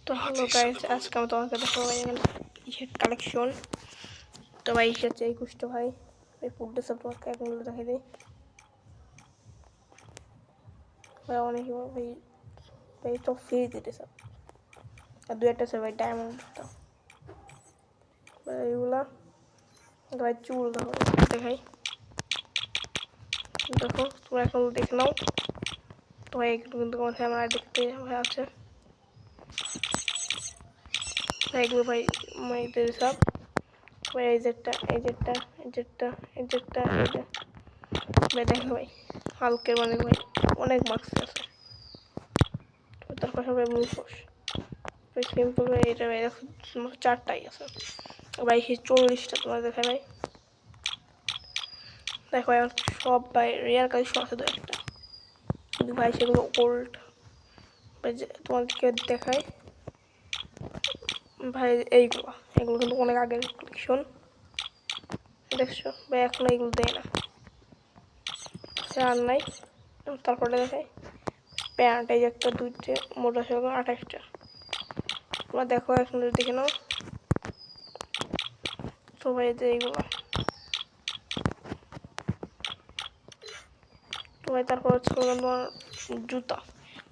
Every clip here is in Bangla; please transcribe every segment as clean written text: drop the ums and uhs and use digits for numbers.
তো হ্যালো গাইস, আজকে আমি তোমাকে দেখাবো ভাই এখানে টি-শার্ট কালেকশন। তো ভাই হচ্ছে এই কুষ্ট ভাই এই পুডটা সব তোমাকে এখন দেখাই দিই ভাই। অনেক ভাই ভাই সব ফ্রি দিতে সব, আর দু একটা সব ভাই ডায়মন্ড তো এইগুলা ভাই চুল দেখো দেখাই। দেখো তোমরা এখন দেখে নাও। তো ভাই একটু কিন্তু আমার ক্যামেরা দেখতে ভাই আছে ভাই, এগুলো ভাই মেয়েদের সব ভাই। এই জেটটা এই জেটটা এই জেটটা এই জেটটা এই যে ভাই দেখো ভাই হালকের মানে ভাই অনেক মার্কস আছে। তারপর সবাই মুখোশ ভাই সিম্পল ভাই, এটা ভাই দেখো চারটাই আছে ভাই, 40টা তোমার দেখা ভাই। দেখো এখন সব ভাই রেয়ার কালেকশন আছে দু একটা, কিন্তু ভাই সেগুলো ওল্ড ভাই। তোমাদেরকে দেখায় ভাই এইগুলো, এগুলো কিন্তু অনেক আগের কালেকশন দেখছো ভাই, এখন এইগুলো দেয় না আর নাই। তারপরে দেখাই প্যান্ট, এই একটা দুইটে মোটা ছিল 28টা। তোমরা দেখো এখন দেখে নাও সবাই যে এইগুলো তো ভাই। তারপর হচ্ছে তোমার জুতা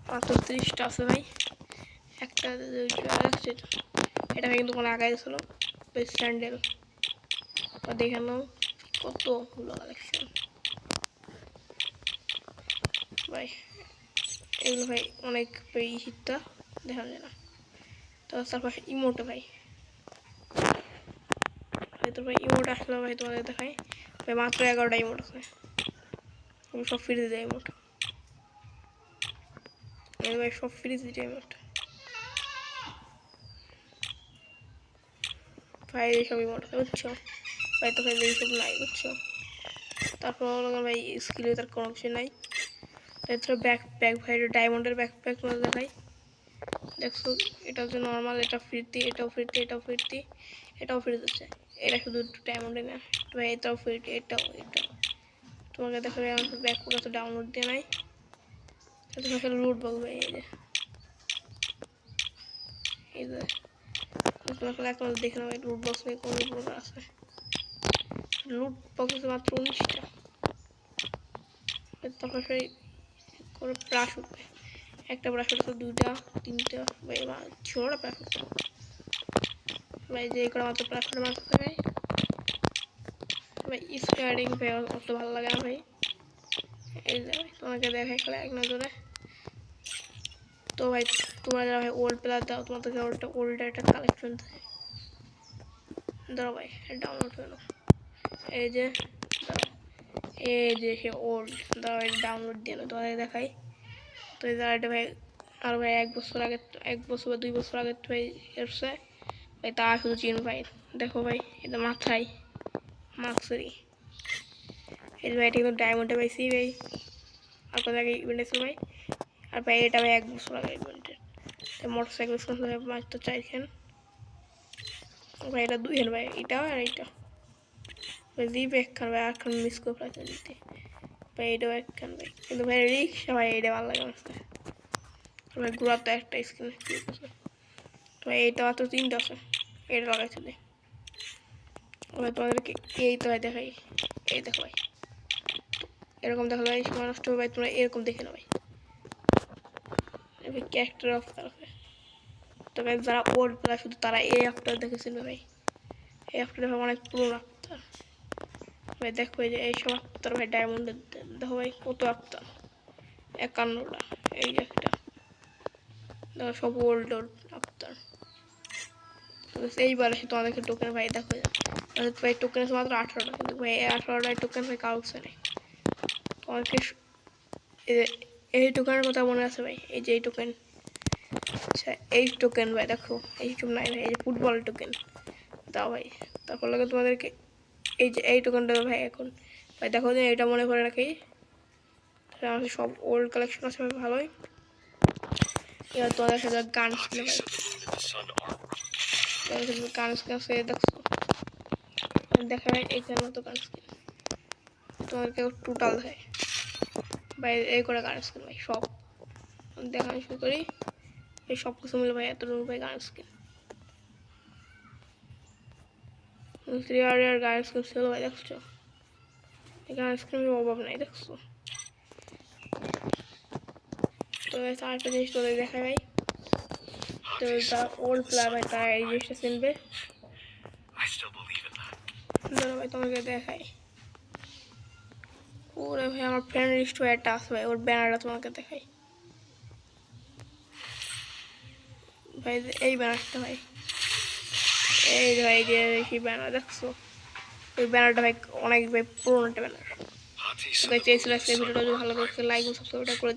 মাত্র 30টা আছে ভাই, একটা এটা ভাই কিন্তু কোনো আগাই ছিল ভাই। স্যান্ডেল দেখে নাও কতগুলো কালেকশন ভাই, এগুলো ভাই অনেক ভাই শীতটা দেখা যায় না। তো তারপর ইমোটে ভাই, তো ভাই ইমোট আসলে ভাই তোমাদের দেখাই ভাই, মাত্র 11টা ইমোট আছে, সব ফ্রি দেয় ইমোট ভাই, সব ফ্রি দিতে ইমোট ভাই, এইসব ইমোট আছে বুঝছো ভাই। তো ভাই এইসব নাই বুঝছো। তারপর ভাই স্কিলে তার কোনো কিছু নাই। তারপরে ব্যাকপ্যাক ভাই, ডায়মন্ডের ব্যাকপ্যাক দেখাই দেখছো। এটা হচ্ছে নর্মাল, এটা ফ্রিতে, এটাও ফ্রিতে, এটাও ফ্রিতে, এটাও ফ্রি দিচ্ছে। এটা শুধু ডায়মন্ডে না ভাই, এটাও ফ্রিতে, এটাও তোমাকে দেখো ভাই। আমার ব্যাকপ্যাক আছে ডাউনলোড দিয়ে নাই, তোমাকে লুট বক্স ভাই। এই যে তোমাকে এখন দেখে নেবো লুট বক্স ভাই কোন প্রকার আছে। লুট বক্স আছে মাত্র 19টা। তারপর সেই করে ব্রাশ উঠবে, একটা ব্রাশ উঠছে, 2টা 3টা ভাই, 16টা ব্রাশ উঠছে ভাই। যে করে মাত্র ব্রাশ উঠে মাত্র ভাই ভাই স্কেয়ারিং ভাই অত ভালো লাগে না ভাই। এই যে ভাই তোমাকে দেখাই খেলা এক নজরে। তো ভাই তোমরা যারা ভাই ওল্ড প্লেয়ার দাও, তোমাদেরকে ওল্ড একটা কালেকশন দেয়, ধরো ভাই ডাউনলোড হলো। এই যে এই যে সে ওল্ড, ধরো এটা ডাউনলোড দিয়ে তোমাদের দেখাই। তো এই জায়গাটা ভাই আর ভাই 1 বছর আগে, 1 বছর বা 2 বছর আগে ভাই এসছে ভাই, তা শুধু চিন ভাই। দেখো ভাই এটা মাথায় মাক্সারি, এই ভাই এটা কিন্তু ডায়মন্ডে পাইছি ভাই, আর কোথায় আগে ইভেন্ট এসেছিল ভাই। আর ভাই এটা ভাই 1 বছর আগে ইভেন্টের। মোটর সাইকেল ভাই মাত্র 4 ভাই, এটা 2 ভাই, এটা আর এইটা ভাই। জিপ একখান ভাই, আটখান মিস করে ফেলাইছে দিতে ভাই, এটাও একখান ভাই। কিন্তু ভাই রিক্সা ভাই এটা ভালো লাগে আমার ভাই। ঘোরার তো একটা স্কিন তো ভাই, এইটা মাত্র 3টা আছে, এটা লাগাইছে ভাই। তোমাদেরকে এই তো ভাই দেখাই, এই দেখো ভাই এরকম দেখো ভাই। সময় নষ্ট হবে ভাই, তোমরা এরকম দেখে নাও ভাই। ক্যারেক্টার অফ তো ভাই যারা ওল্ড প্লেয়ার শুধু তারা এই অ্যাপটা দেখেছিল ভাই। এই অ্যাপটা দেখো অনেক পুরোনো আফতার ভাই। দেখো এই যে এইসব আফতার ভাই ডায়মন্ডের দেখো ভাই কত আফতার, 51টা। এই যে একটা দেখো সব ওল্ড আফতার। এইবার এসে তোমাদেরকে টোকেন ভাই দেখো ভাই, টোকেন আছে মাত্র 18টা, কিন্তু ভাই 18টা টোকেন ভাই কাউকে নেই তোমাকে। এই টোকেনের কথা মনে আছে ভাই, এই যে এই টোকেন, আচ্ছা এই টোকেন ভাই দেখো এইসব নাই ভাই। এই যে ফুটবল টোকেন দাও ভাই। তারপর লাগে তোমাদেরকে এই যে এই টোকেনটা ভাই এখন ভাই দেখো যে এটা মনে করে রাখি। আমাদের সব ওল্ড কালেকশন আছে ভাই ভালোই। এবার তোমাদের সাথে গান শুনে ভাই, গান আছে দেখছো দেখা ভাই এইখানে মতো গান স্কিন তোমাদেরকে টোটাল দেয় ভাই। এই করে গান স্কিন ভাই সব দেখানো শুরু করি এই সব কিছু মিলে ভাই এত ভাই গান স্কিন 3 আর গান স্কিন ছিল ভাই দেখছো এই গান স্কিনের অভাব নাই দেখছো তো আরেকটা জিনিস তোদের দেখা ভাই তো তার ওল্ড প্লেয়ার ভাই তারা এই জিনিসটা চিনবে ধরো ভাই তোমাকে দেখাই ওরে ভাই আমার ফ্রেন্ড লিস্ট হয়ে একটা আছে ভাই ওর ব্যানারটা তোমাকে দেখাই ভাই এই ব্যানারটা ভাই এই যে ভাই যে সেই ব্যানার দেখছো ওই ব্যানারটা ভাই অনেক ভাই পুরোনো একটা ব্যানার তো চেয়েছিল আজকে ভিডিওটা যদি ভালো লাগে লাইক ও সাবস্ক্রাইব করে